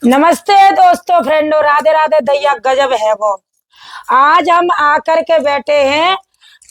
नमस्ते दोस्तों, फ्रेंडो, राधे राधे। दैया गजब है वो। आज हम आकर के बैठे हैं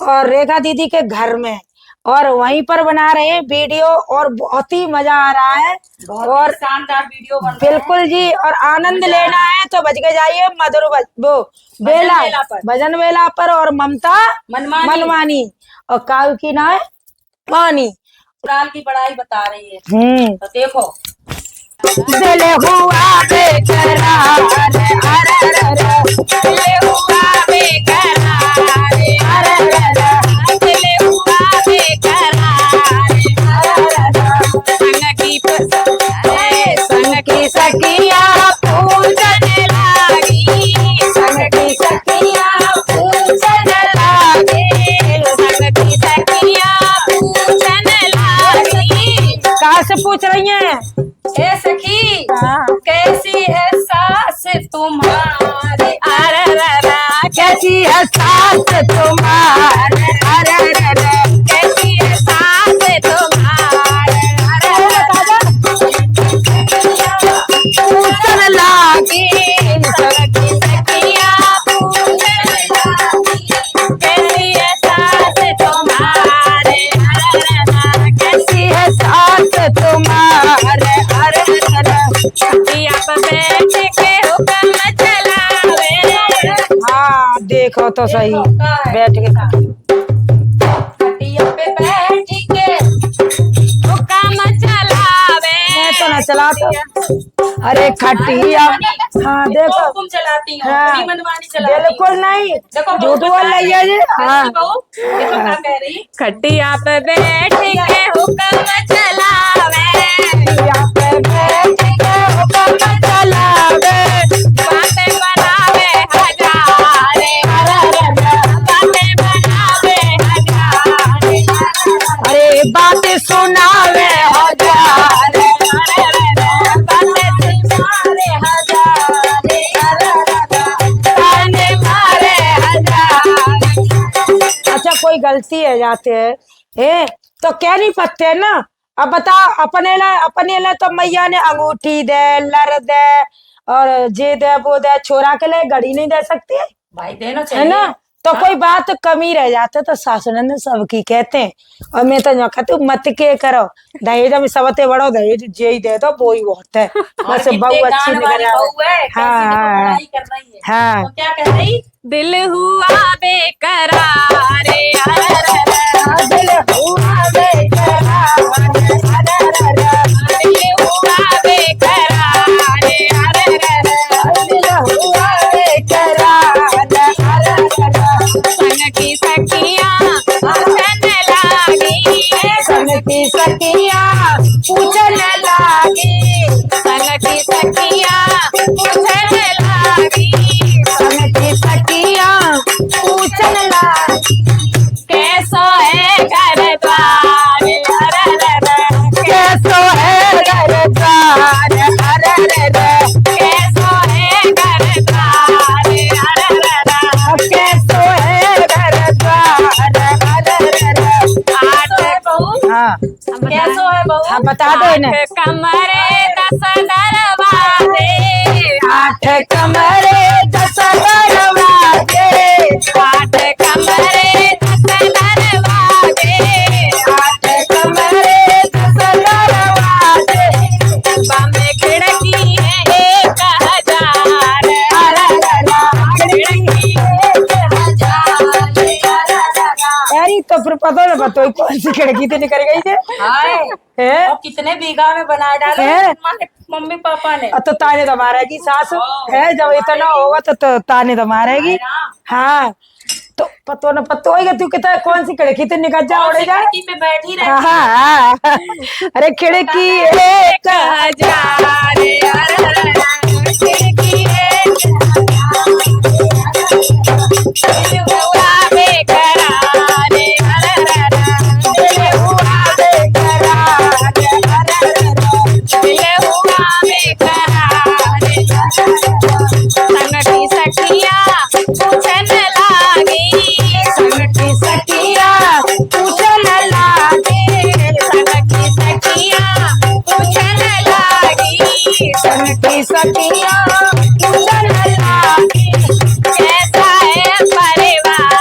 और रेखा दीदी के घर में और वहीं पर बना रहे हैं वीडियो और बहुत ही मजा आ रहा है और शानदार वीडियो बन रहा है। बिल्कुल जी। और आनंद लेना है तो बज के जाइए मधुर वो भजन वेला पर और ममता मनमानी और काल की ना है पानी कुरान की पढ़ाई बता रही है। तो देखो, दिल हुआ बेकरार, दिल हुआ बेकरार, दिल हुआ बेकरार, संग की सखिया पूजन लागी, संग की सखिया पूजन लागे, संग की सखिया पूजन लागी। कहाँ से पूछ रही हैं? ए सखी, कैसी है सास तुम्हारी? अरे कैसी है सास तुम्हारी? अरे कैसी है सास तुम्हारी? पूजन लागी, सखी सखिया पूजन लागी, कैसी है सास तुम्हारी? कैसी है सास तुम्हारी? खटिया पे बैठ के हुक्म चलावे। हाँ देखो तो सही, बैठ के खटिया पे बैठ के हुक्म चलावे। मैं तो ना चलाता। अरे खटिया, हाँ देखो तुम चलाती हो, हाँ, अपनी मनमानी चलाती हो। बिल्कुल नहीं, देखो झूठ बोल रही है जी। हाँ देखो क्या कह रही। खटिया पे बैठ के हुक्म चलावे, खटिया पे बैठ के हुक्म चलावे, बातें बनावे हजारे, बातें बनावे हजारे, अरे बातें सुनावे हजारे, बातें सुनावे हजारे, ताने मारे हजारे। अच्छा कोई गलती है जाते है तो क्या नहीं पत्ते ना। अब बताओ, अपने लिए तो मैया ने अंगूठी दे, लर दे और जे दे वो दे, छोरा के लिए घड़ी नहीं दे सकती है भाई देना है चाहिए ना। तो हाँ? कोई बात कमी रह जाते तो सासुनंद सबकी कहते हैं। और मैं तो जो कहती हूँ मत के करो, दहेज में सबते बड़ो दहेज जे ही दे दो वो ही बहुत है। बस बहू अच्छी निकल आए। हाँ हाँ, तो क्या कह रही? दिल हुआ बेकरार, दिल हुआ बेकरार, दिल हुआ बेकरार, दिल हुआ बेकरार, संग की सखिया पूछन लागी, संग की सखिया पूछन लागी, संग की सखिया पूछन लागी, संग की सखिया पूछन लागी। कैसो है घर द्वार, कैसो है घर द्वार, कैसो है घर द्वार, कैसो है घर द्वार। हाँ कैसो है बहू? हाँ बता दो इन्हें। 8 कमरे 10 दरवाजे, 8 कमरे 10 दरवाजे, 8 कमरे 10 दरवाजे, 8 कमरे 10 दरवाजे, बम्बे खिड़की है 1000, खिड़की 1000। अरे तो फिर पता ना बताओ कौन सी खिड़की से निकल गई थे? हाय, है और कितने बीघा में बनाए डाले है? तुम्हारे मम्मी पापा ने। तो ताने तो मारेगी सास है, जब इतना होगा तो ताने तो मारेगी। हाँ तो पतो न पतो होगा तू कितना कौन सी खिड़की से निकल जा उड़े जा। खिड़की पे बैठी रहती हाँ अरे खिड़की 1000, खिड़की 1000, दिल हुआ बेकरार, दिल हुआ बेकरार, दिल हुआ बेकरार, संग की सखिया पूछन लागी, संग की सखिया पूछन लागे, संग की सखिया पूछन की सखियां पूछन लागी कैसा है परिवार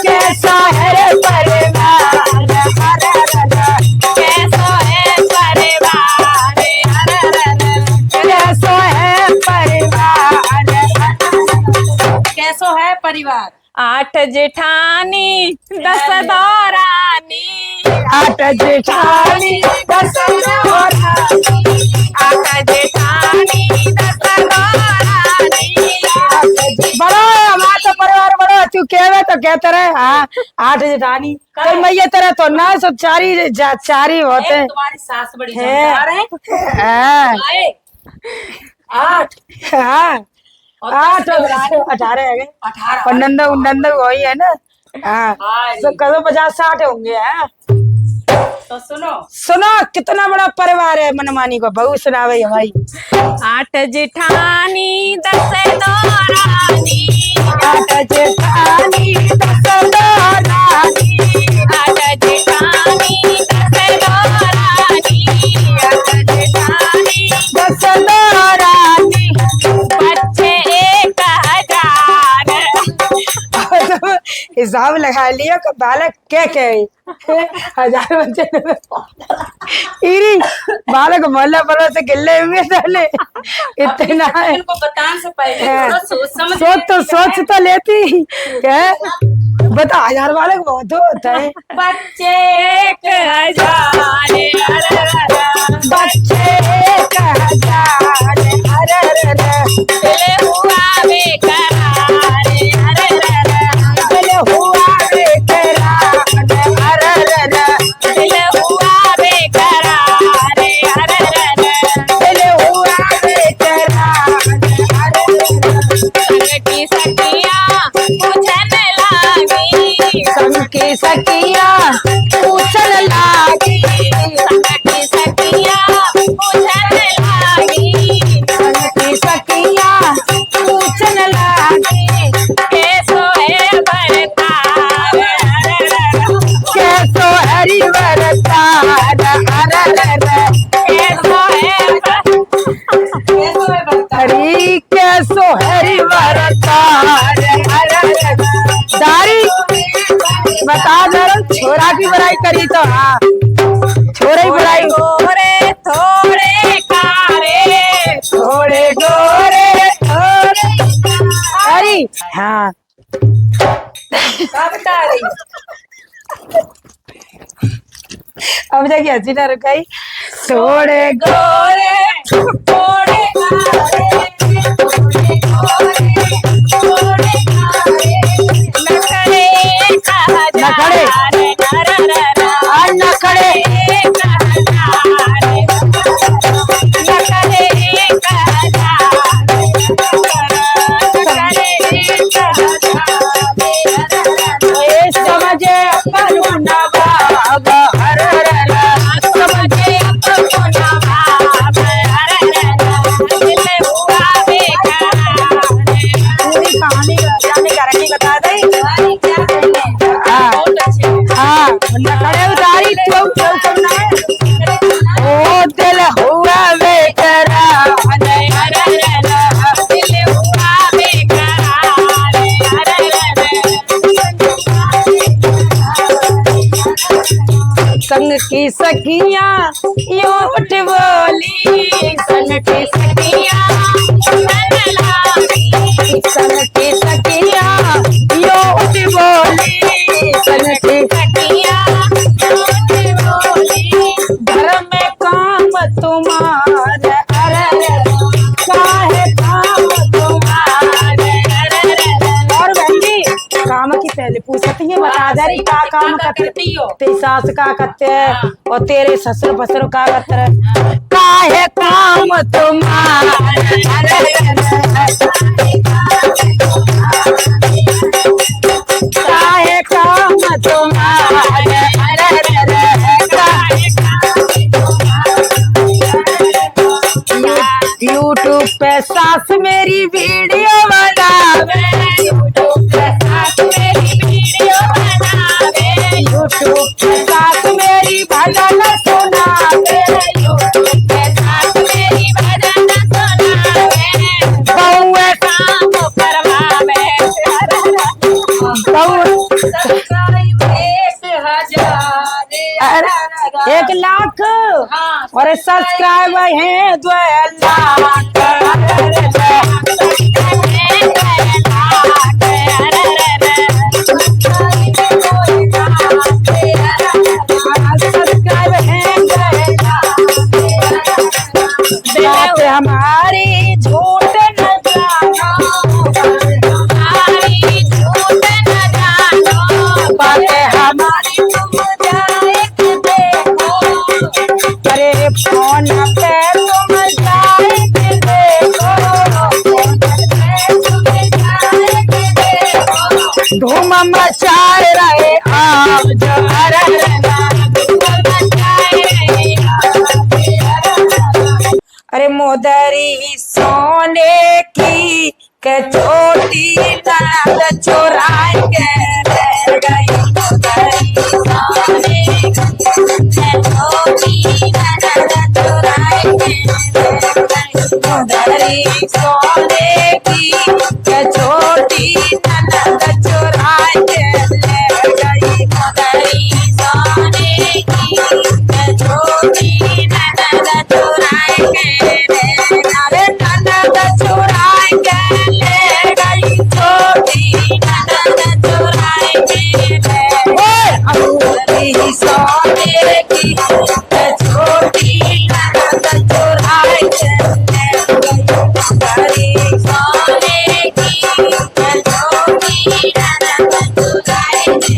कैसा है रे परिवार कैसा है परिवार कैसा है परिवार कैसो है परिवार 8 जेठानी 10 दौरानी 8 जेठानी 10 दौरानी 8 जेठानी 10 दौरानी बड़ो हमारा तो परिवार बड़ो तू कहवे तो कहते रहे हाँ 8 जेठानी तो मैया तेरा तो ना सब चारी होते तुम्हारी सास बड़ी है। जमदार है हाँ आए 8 हाँ और 8 10 दौरानी 18 है 18 और नंदा वही है ना हाँ हाँ सब कदों 50-60 होंगे हैं तो सुनो सुनो कितना बड़ा परिवार है मनमानी को बहू सुनावे भाई 8 जेठानी 10 दौरानी 8 जेठानी 10 दौरानी 8 जेठानी 10 दौरानी 8 जेठानी 10 दौरानी बच्चे 1000 हिसाब लगा लिया कि बालक क्या क्या है 1000 बच्चे इरी बालक मोहल्ला पर से गिल्ले हुए डाले इतना है इनको बताने से पहले हाँ। थोड़ा सोच समझ सोच तो लेती क्या बता 1000 बालक बहुत होता है बच्चे 1000 बच्चे 1000 दिल हुआ बेकरार दिल हुआ बेकरार दिल हुआ बेकरार दिल हुआ बेकरार संग की सखियां पूछन लागी संग की सखियां पूछन लागी संग की सखियां पूछन लागी संग की सखियां पूछन लागी कैसो है बरतार कैसो हरि वरतार कैसो है कैसो है बता हरि कैसो हरि वरतार दारी बता जरा छोरा की बुराई करी तो हाँ छोरे की बुराई गोरे थोड़े कारे थोड़े गोरे थोड़े हरी हाँ क्या बता रही अब जाके हंसी ना रुकाई थोड़े गोरे थोड़े कारे थोड़े कारे नखरे नखरे। नखरे ये समझे अपन नवाब हर समझे अपना बाप दिल हुआ बेकरार पूरी कहानी जाने गारंटी बता दे तुम्हारी क्या कहने हाँ बहुत अच्छे हाँ नखरे उतारी क्यों क्यों करना है ओ दिल हुआ बेकरार दिल हुआ बेकरार संग की सखियां यूं उठ बोली संग की सखियां संग की सखियां यूं उठ बोली संग की घर में काम तुम्हारे अरे काहे काम तुम्हारे और बहनी काम की पहले पूछती है बता दे रही का काम करती करती हो तेरी सास का करते है और तेरे ससुर फसुर का करते है काहे काम तुम्हारे काहे काम तुम्हारे यूट्यूब पे सास मेरी वीडियो बनावे यूट्यूब पे सास मेरी वीडियो बनावे यूट्यूब पे सास मेरी भजन सुनावे यूट्यूब पे सास मेरी और सब्सक्राइब है 2 लाख। सब्सक्राइब है 2 लाख। हमारी झूठ न जानो, हमारी झूठ न जानो, बातें हमारी तुम जाए के देखो, अरे फोन पे तुम जाए के देखो, तुम जाए के देखो, धूम मचाए रहे आज। अरे मोदरी सोने की के छोटी ननद चुराए के ले गई। मोदरी सोने की ननद चुराए के ले गई, मोदरी सोने की के छोटी ननद चुराए के ले गई। मोदरी सोने की छोटी ननद चुराए के ले अरे ननद चुराए के ले गई, छोटी ननद चुराए के ले मोदरी सोने की के छोटी ननद चुराए के ले गई। मोदरी सोने की छोटी ननद चुराए के।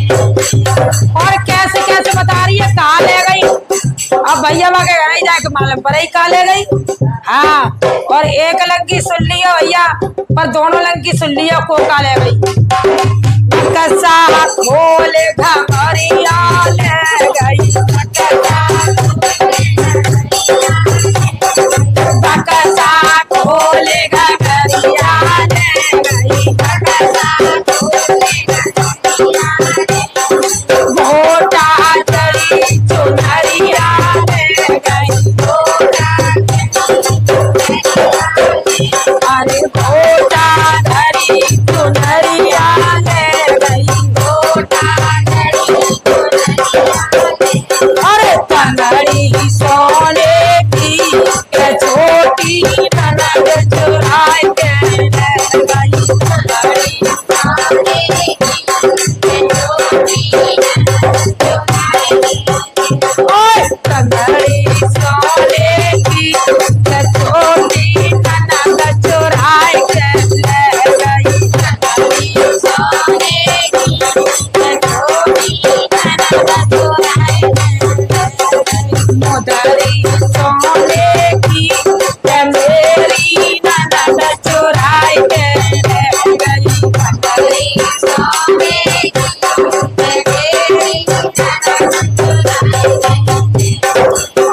और कैसे कैसे बता रही है कहाँ ले गई। अब भैया के घर ही जाके मालूम पर ही कहाँ ले गई। हाँ, और एक लंकी सुन लियो भैया, पर दोनों लंकी सुन लियो को कहाँ ले गई। कसा खोले घमरिया ले गई, कसा खोले घमरिया ले गई, घोटा चढ़ी चुनरिया ले गई, अरे घोटा धरी चुनरिया ले गई, अरे तंगड़ी सोने की के छोटी ननद चुराए के ले गई। ओए तंगड़ी सोने की के छोटी ननद चुराए के ले गई। मोदरी सोने की के मेरी ननद चुराए के ले गई।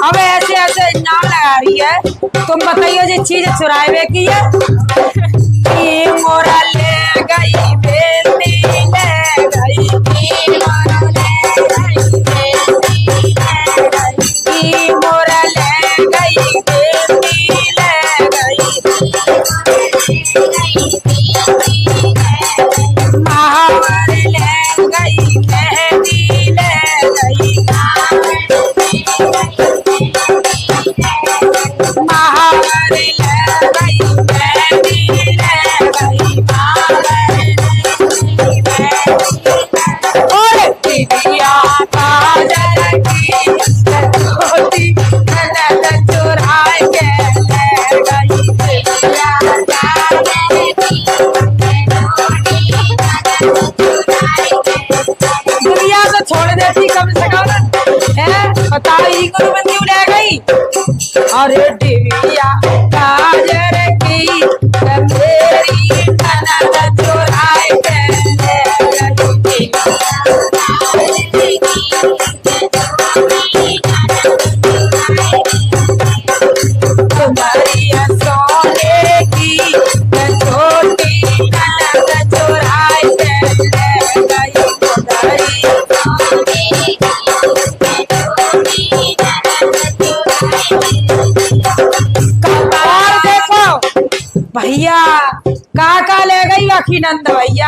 अब ऐसे ऐसे नाम लगा रही है, तुम बताइए जो चीज चुराए की है। की मोरा ले गई बेटी ले गई, की मोरा ले गई बेटी ले गई, महावर ले गई मेहंदी ले गई, महावर ले गई मेहंदी ले गई, और बिटिया काजल की छोटी ननद चुराए के ले गई। दुनिया तो छोड़ देती कम से कम है, बताओ ही गुरु बंदी ले गई। अरे डिबिया काजल की मेरी ननद चुराए के ले गई। तुम्हारी सोने की छोटी ननद चुराए के ले गई। और देखो भैया का ले गई अखिनंद भैया,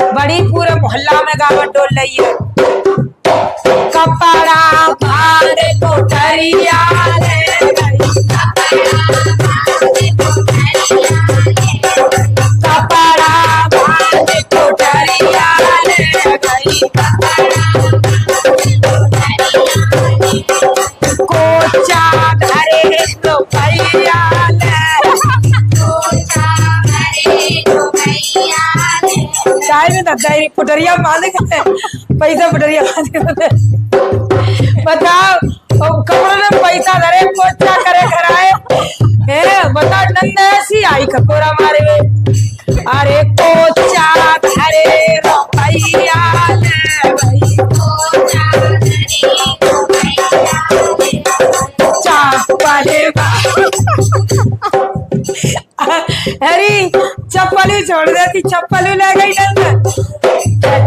बड़ी पूरे मोहल्ला में गावट डोल रही है। कपड़ा भार कोठरिया ले में दद्दा ही पुटरिया बांध के पैसा पुटरिया बांध के बताओ कपड़ों में पैसा धरे पोछा करे कराए बता नंद ऐसी आई खकोरा मारे में अरे पोछा धरे रुपैया ले भाई अरे चप्पल ही छोड़ देती चप्पल ही ले गई नंद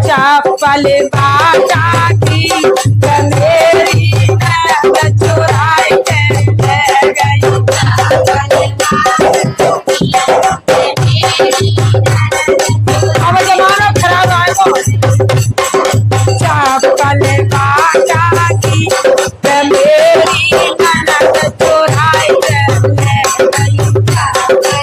चप्पल बाटा की मेरी नंद चुराई के ले गई अब जमाना खराब आएगा चप्पल बाटा की मेरी नंद चुराई के ले गई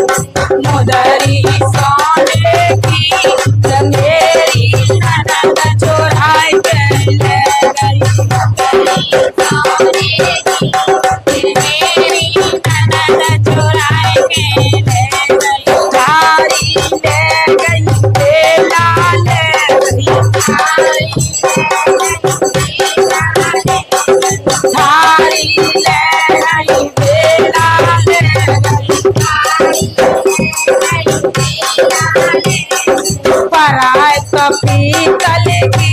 मोदरी सोने की मेरी ननद चुराई के ले गई थारी ले गई बेला ले गई थारी ले गई बेला ले गई पराए पीतल की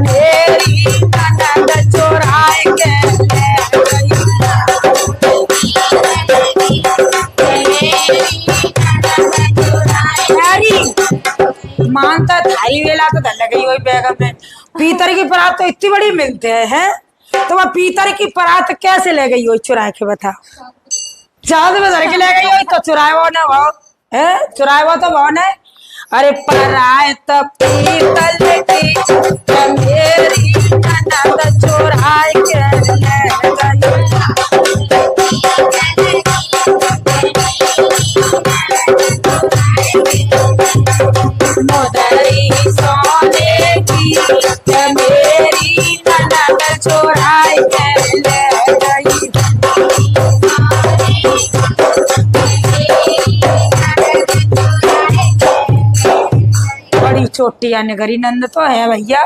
मेरी ननद चुराए के ले गई मानता थारी वेला तो धल गई वही बैग में पीतर की परात तो इतनी बड़ी मिलते हैं तो वह पीतर की परात कैसे ले गई वही चुरा के बता चाँद में धर के ले गई वही तो चुराए वो ना वो है चुराए वो तो वो है अरे पराए तो पीतल की मेरी ननद चुराए के ले गई मोदरी सोने की मेरी ननद चुराई के ले गई बड़ी छोटी नगरी नंद तो है भैया।